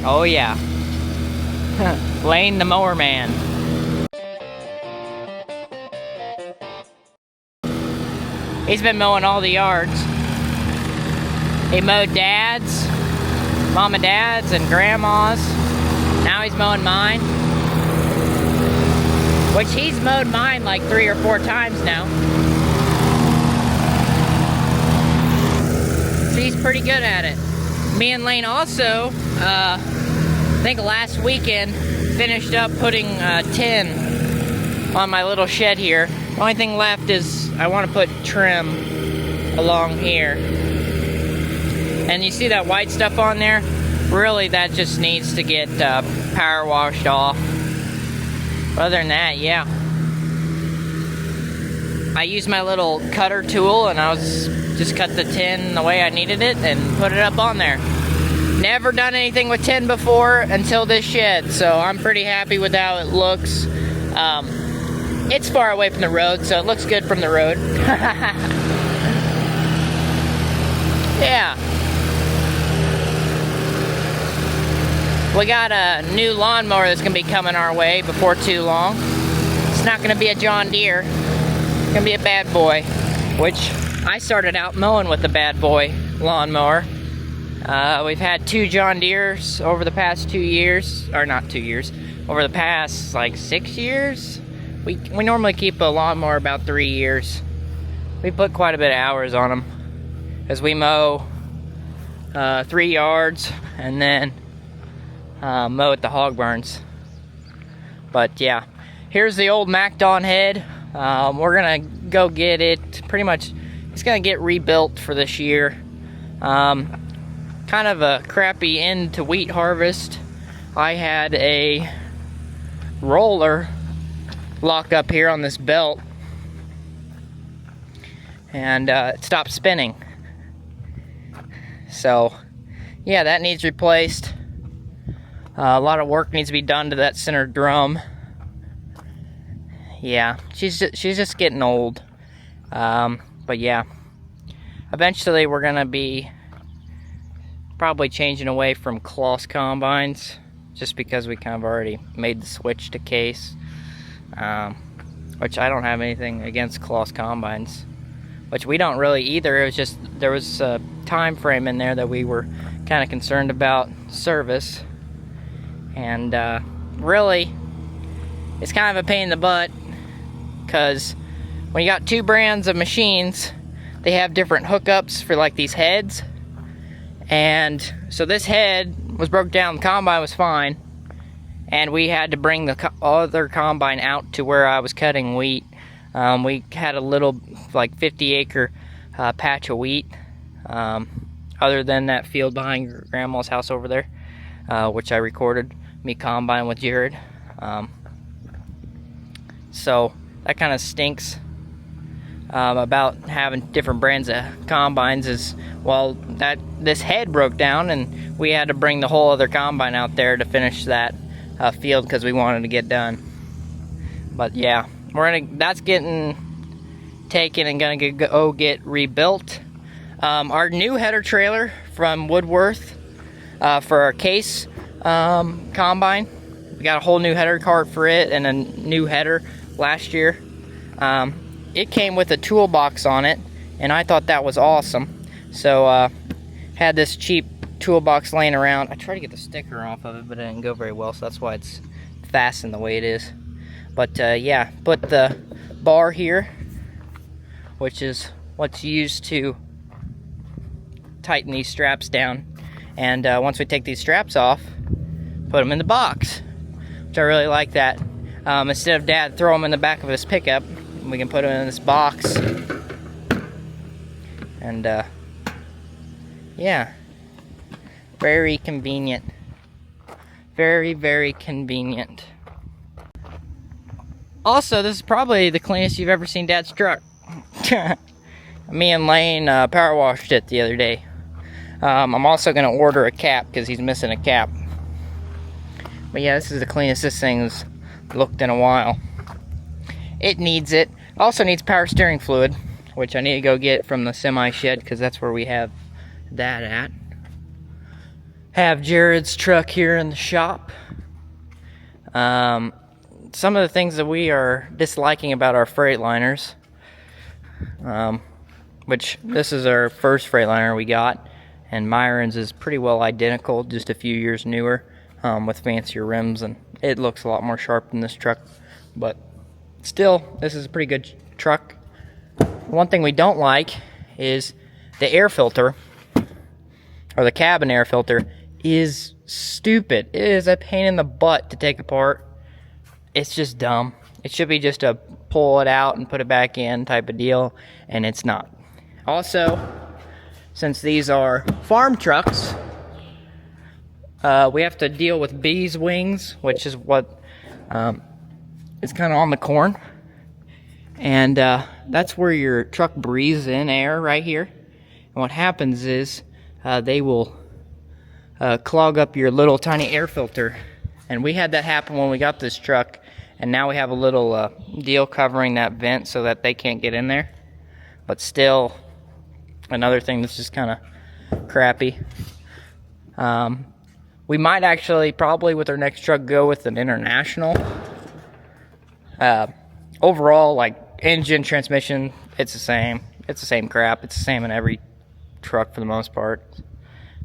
Oh yeah. Lane the mower man. He's been mowing all the yards. He mowed Dad's, Mom and Dad's, and Grandma's. Now he's mowing mine. Which he's mowed mine like 3 or 4 times now. So he's pretty good at it. Me and Lane also, I think last weekend, finished up putting tin on my little shed here. The only thing left is I want to put trim along here. And you see that white stuff on there? Really, that just needs to get power washed off. But other than that, yeah. I used my little cutter tool and I was just cut the tin the way I needed it and put it up on there. Never done anything with tin before until this shed, so I'm pretty happy with how it looks. It's far away from the road, so it looks good from the road. Yeah. We got a new lawnmower that's gonna be coming our way before too long. It's not gonna be a John Deere. It's gonna be a bad boy, which I started out mowing with the bad boy lawnmower. We've had 2 John Deeres over the past 2 years, or not 2 years, over the past like 6 years. We normally keep a lawnmower about 3 years. We put quite a bit of hours on them, as we mow 3 yards and then mow at the hog barns. But yeah, here's the old MacDon head. We're gonna go get it. Pretty much, it's gonna get rebuilt for this year. Kind of a crappy end to wheat harvest. I had a roller lock up here on this belt, and it stopped spinning. So yeah, that needs replaced. A lot of work needs to be done to that center drum. Yeah, she's just getting old. But yeah, eventually we're gonna be probably changing away from cloth combines, just because we kind of already made the switch to case. Which I don't have anything against cloth combines, which we don't really either. It was just there was a time frame in there that we were kind of concerned about service. And really, it's kind of a pain in the butt, because when you got 2 brands of machines, they have different hookups for like these heads. And so this head was broke down, the combine was fine, and we had to bring the other combine out to where I was cutting wheat. We had a little like 50-acre patch of wheat, other than that field behind Grandma's house over there, which I recorded me combine with Jared. So that kind of stinks about having different brands of combines, is well, that this head broke down and we had to bring the whole other combine out there to finish that field because we wanted to get done. But yeah, that's getting taken and gonna go get rebuilt. Our new header trailer from Woodworth for our case combine, we got a whole new header cart for it and a new header last year. It came with a toolbox on it, and I thought that was awesome. So had this cheap toolbox laying around. I tried to get the sticker off of it, but it didn't go very well, so that's why it's fastened the way it is. But yeah, put the bar here, which is what's used to tighten these straps down. And once we take these straps off, put them in the box, which I really like that. Instead of Dad throw them in the back of his pickup, we can put them in this box. And yeah, very convenient. Very, very convenient. Also, this is probably the cleanest you've ever seen Dad's truck. Me and Lane power washed it the other day. I'm also going to order a cap because he's missing a cap. But yeah, this is the cleanest this thing's looked in a while. It needs it. Also needs power steering fluid, which I need to go get from the semi shed because that's where we have that at. have Jared's truck here in the shop. Some of the things that we are disliking about our Freightliners, which this is our first Freightliner we got, and Myron's is pretty well identical, just a few years newer, with fancier rims, and it looks a lot more sharp than this truck, but still, this is a pretty good truck. One thing we don't like is the air filter, or the cabin air filter, is stupid. It is a pain in the butt to take apart. It's just dumb. It should be just a pull it out and put it back in type of deal, and it's not. Also, since these are farm trucks, we have to deal with bees' wings, which is what is kind of on the corn. And that's where your truck breathes in air right here. And what happens is they will clog up your little tiny air filter. And we had that happen when we got this truck. And now we have a little deal covering that vent so that they can't get in there. But still, another thing that's just kind of crappy. We might actually, probably with our next truck, go with an international. Overall, like engine, transmission, it's the same. It's the same crap. It's the same in every truck for the most part.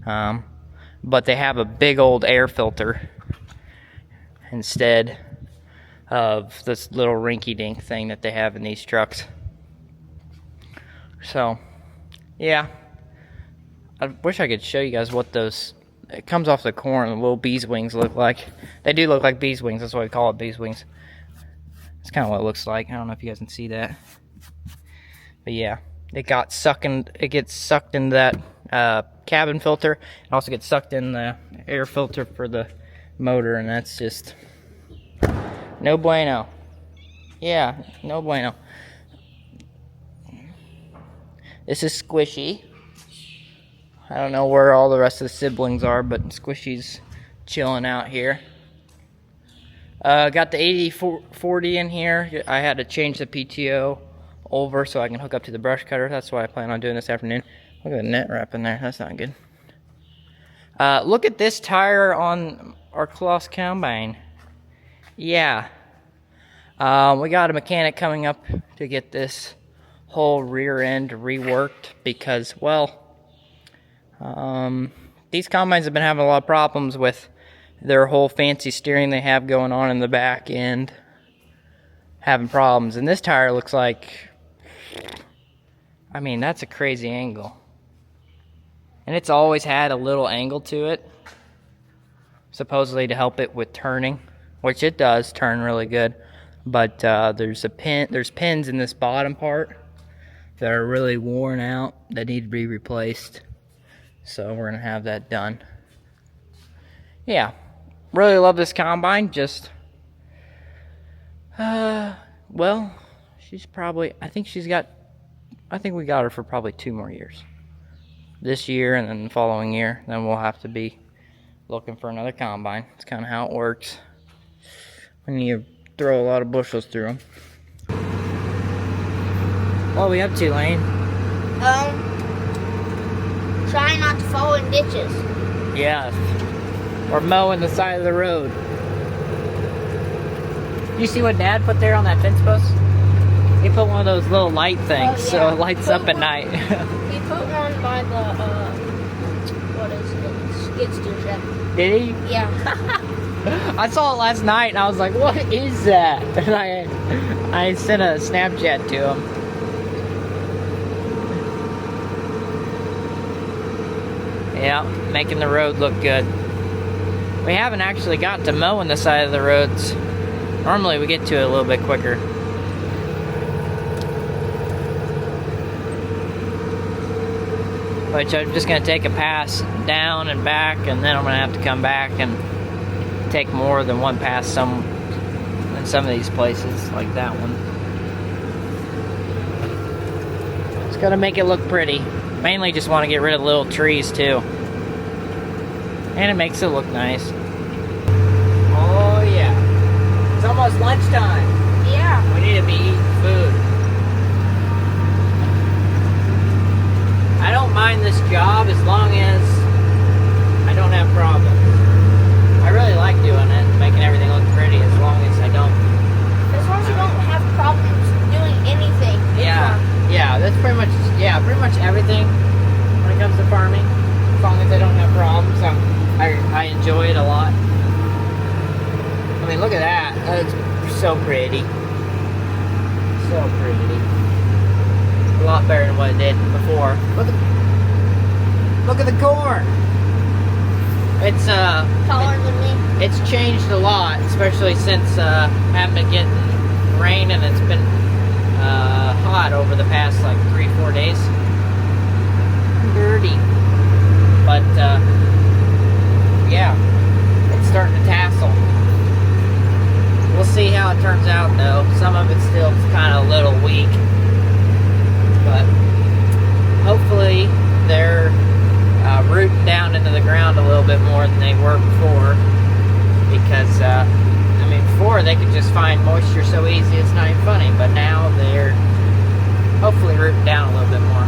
But they have a big old air filter instead of this little rinky-dink thing that they have in these trucks. So, yeah. I wish I could show you guys what those, it comes off the corn, the little bees' wings look like. They do look like bees' wings. That's why we call it bees' wings. That's kind of what it looks like. I don't know if you guys can see that. But yeah, it gets sucked into that cabin filter. It also gets sucked in the air filter for the motor, and that's just no bueno. Yeah, no bueno. This is Squishy. I don't know where all the rest of the siblings are, but Squishy's chilling out here. Got the 8040 in here. I had to change the PTO over so I can hook up to the brush cutter. That's what I plan on doing this afternoon. Look at the net wrap in there. That's not good. Look at this tire on our Coloss combine. Yeah. We got a mechanic coming up to get this whole rear end reworked because, well, these combines have been having a lot of problems with their whole fancy steering they have going on in the back end, having problems. And this tire looks like, I mean, that's a crazy angle. And it's always had a little angle to it, supposedly to help it with turning, which it does turn really good. But there's pins in this bottom part that are really worn out that need to be replaced. So we're gonna have that done. Yeah, really love this combine. Just, well, she's probably, I think we got her for probably 2 more years. This year and then the following year. Then we'll have to be looking for another combine. It's kind of how it works when you throw a lot of bushels through them. What are we up to, Lane? Trying not to fall in ditches. Yeah. Or mowing the side of the road. You see what Dad put there on that fence post? He put one of those little light things, so it lights up at night. He put one by the, what is it? Skid steer shed. Did he? Yeah. I saw it last night and I was like, what is that? And I sent a Snapchat to him. Yeah, making the road look good. We haven't actually got to mowing the side of the roads. Normally we get to it a little bit quicker. Which I'm just going to take a pass down and back, and then I'm going to have to come back and take more than one pass in some of these places, like that one. It's going to make it look pretty. Mainly just want to get rid of the little trees too. And it makes it look nice. Oh yeah. It's almost lunchtime. Yeah. We need to be eating food. I don't mind this job as long as I don't have problems. I mean, look at that. That's so pretty. So pretty. A lot better than what it did before. Look at the corn. It's Taller than me. it's changed a lot, especially since haven't been getting rain and it's been hot over the past like 3-4 days. Dirty, but yeah, it's starting to tassel. We'll see how it turns out though. Some of it's still kind of a little weak, but hopefully they're rooting down into the ground a little bit more than they were before, because I mean, before they could just find moisture so easy it's not even funny, but now they're hopefully rooting down a little bit more.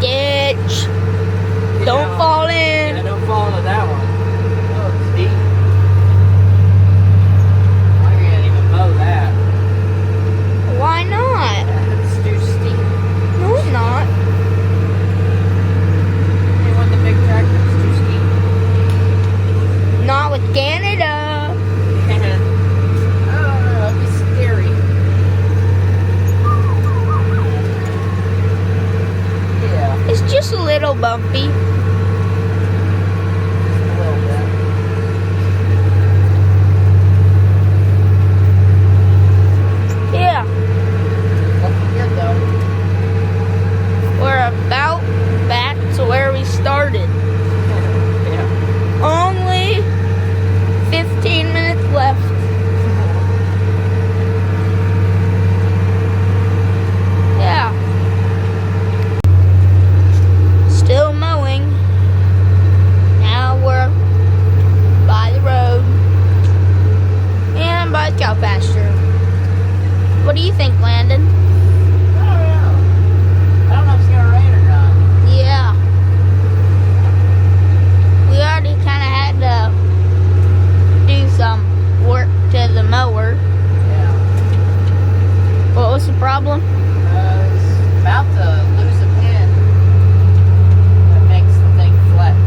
Ditch. Don't fall in. Yeah, don't fall into that one. Oh, it's deep. I can't even mow that. Why not? It's too steep. No, it's not. When the big tractor's too steep. Not with Canada. Oh, that'd be scary. Yeah, It's just a little bumpy. a little bit. Yeah. Looking good though. We're about back to where we started. Yeah. Only 15 minutes left. Yeah. Still mowing. Now we're by the road and by the cow pasture. What do you think, Landon? I don't know. I don't know if it's gonna rain or not. Yeah. We already kind of had to do some work to the mower. Yeah. What was the problem? I was about to lose a pin that makes the thing flex.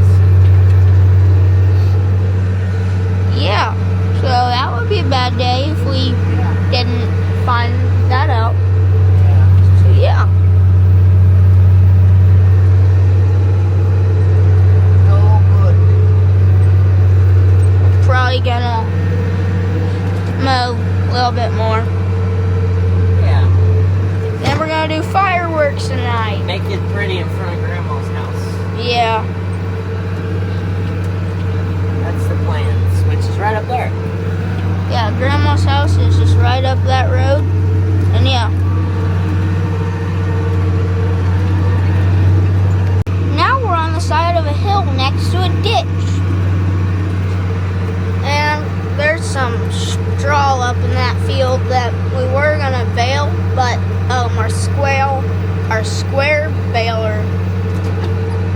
Yeah. So that would be a bad day if we Yeah. didn't find that out. Yeah. So yeah. No good. Probably gonna mow a little bit more. Yeah. Then we're gonna do fireworks tonight. Make it pretty in front of Grandma's house. Yeah. That's the plan. Which is right up there. Yeah, Grandma's house is just right up that road. And yeah. Now we're on the side of a hill next to a ditch. And there's some straw up in that field that we were gonna bale, but our square baler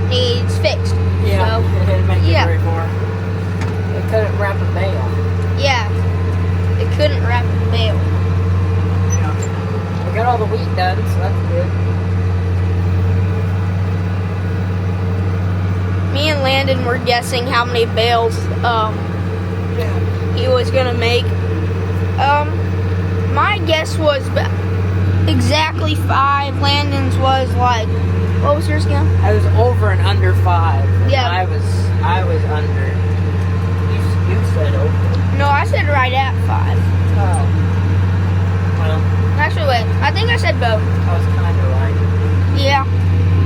needs fixed. Yeah. So, It didn't make yeah. it very far. They couldn't wrap a bale. yeah. They couldn't wrap the bale. Yeah. We got all the wheat done, so that's good. Me and Landon were guessing how many bales Yeah. he was gonna make. My guess was exactly 5. Landon's was like, what was yours again? I was over and under 5. And Yeah. I was under. You said over. No, I said right at 5. Oh. Well, Actually, wait, I think I said both. I was kind of right. Yeah,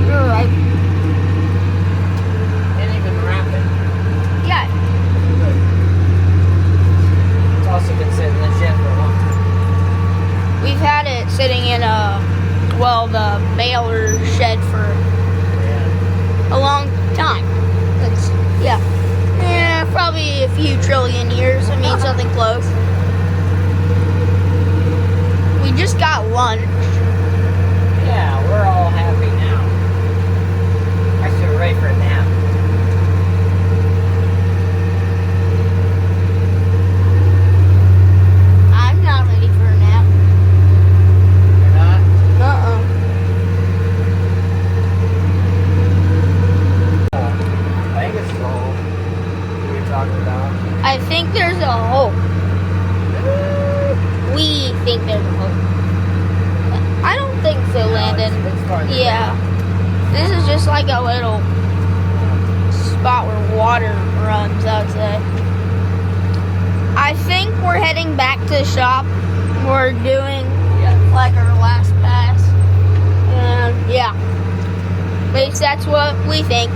you're right. Didn't even wrap it. Yeah, Good. It's also been sitting in the shed for a long time. we've had it sitting in the baler shed for Yeah. a long time. Yeah, probably a few trillion years. I mean, something close. We just got lunch. Yeah, we're all happy now. Actually, we're ready for a nap. I'm not ready for a nap. You're not? I think it's cold. We were talking about. I think there's a hole. We think there's a hole. I don't think so, Landon. Yeah. This is just like a little spot where water runs, I would say. I think we're heading back to the shop. We're doing like our last pass. And yeah. At least that's what we think.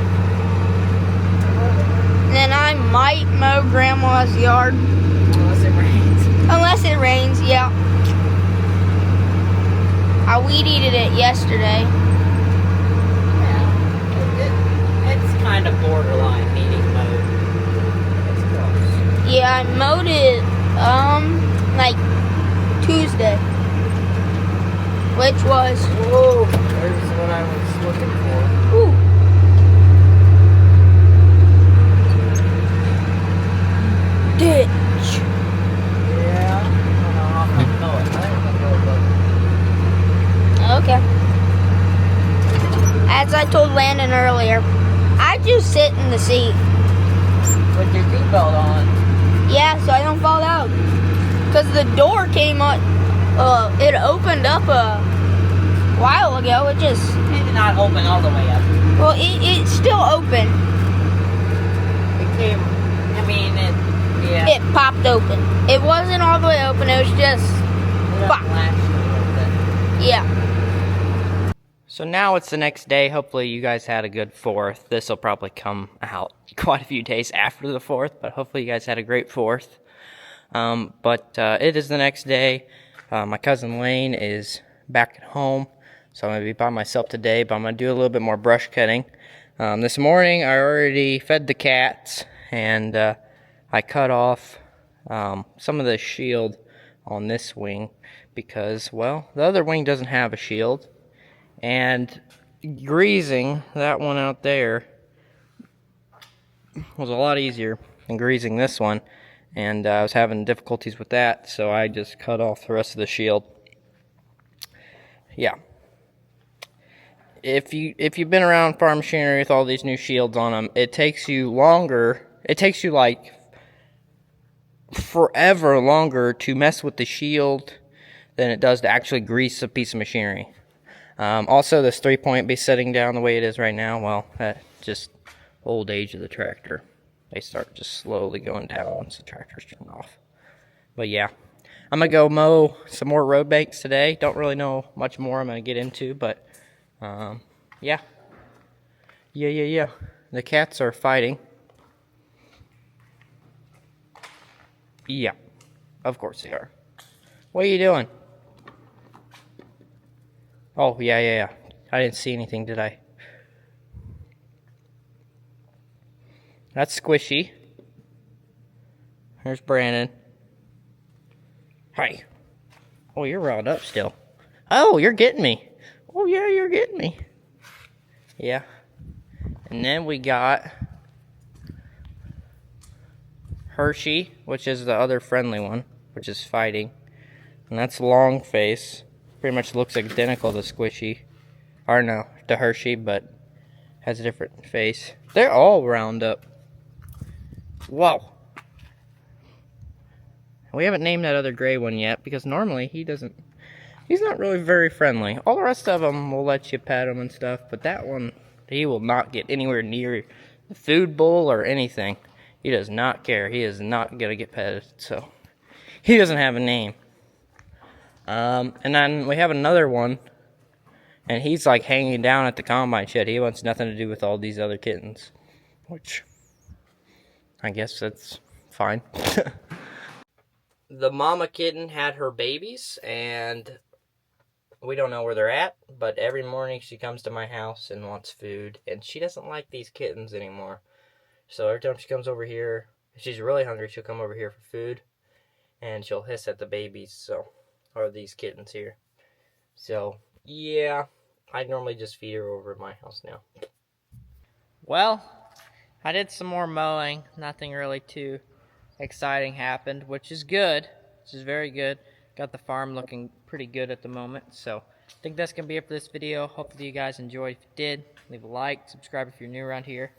And then I might mow Grandma's yard. Unless it rains. Unless it rains, yeah. I weed-eated it yesterday. Yeah. It's kind of borderline needing mowed. It's close. Yeah, I mowed it, like Tuesday. Which was... Whoa, there's what I was looking for. Ooh. Ditch. Yeah. I'm gonna mow it. I think I'm gonna mow it. Okay. As I told Landon earlier, I just sit in the seat. With your seatbelt on. Yeah, so I don't fall out. Because the door came up, it opened up a while ago. It just... It did not open all the way up. Well, it's still open. It came, I mean, yeah. It popped open. It wasn't all the way open, it was just... pop. Yeah. So now it's the next day. Hopefully you guys had a good 4th. This will probably come out quite a few days after the 4th, but hopefully you guys had a great 4th. It is the next day. My cousin Lane is back at home, so I'm going to be by myself today, but I'm going to do a little bit more brush cutting. This morning I already fed the cats, and I cut off some of the shield on this wing because, well, the other wing doesn't have a shield. And greasing that one out there was a lot easier than greasing this one, and I was having difficulties with that, so I just cut off the rest of the shield. Yeah. If you've been around farm machinery with all these new shields on them, it takes you longer. It takes you like forever longer to mess with the shield than it does to actually grease a piece of machinery. Also, this 3-point be sitting down the way it is right now. Well, that's just old age of the tractor. They start just slowly going down once the tractor's turned off. But yeah, I'm going to go mow some more road banks today. Don't really know much more I'm going to get into, but yeah. The cats are fighting. Yeah, of course they are. What are you doing? Oh, yeah. I didn't see anything, did I? That's Squishy. There's Brandon. Hi. Oh, you're riled up still. Oh, you're getting me. Oh, yeah, you're getting me. Yeah. And then we got Hershey, which is the other friendly one, which is fighting. And that's Long Face. Pretty much looks identical to Squishy. Or no, to Hershey, but has a different face. They're all round up. Whoa. We haven't named that other gray one yet, because normally he's not really very friendly. All the rest of them will let you pet him and stuff, but that one, he will not get anywhere near the food bowl or anything. He does not care. He is not going to get petted, so he doesn't have a name. And then we have another one, and he's like hanging down at the combine shed. He wants nothing to do with all these other kittens, which I guess that's fine. The mama kitten had her babies, and we don't know where they're at, but every morning she comes to my house and wants food, and she doesn't like these kittens anymore. So every time she comes over here, if she's really hungry, she'll come over here for food, and she'll hiss at the babies, or these kittens here. So, yeah, I normally just feed her over at my house now. Well, I did some more mowing. Nothing really too exciting happened, which is good. Which is very good. Got the farm looking pretty good at the moment. So, I think that's going to be it for this video. Hopefully you guys enjoyed. If you did, leave a like, subscribe if you're new around here.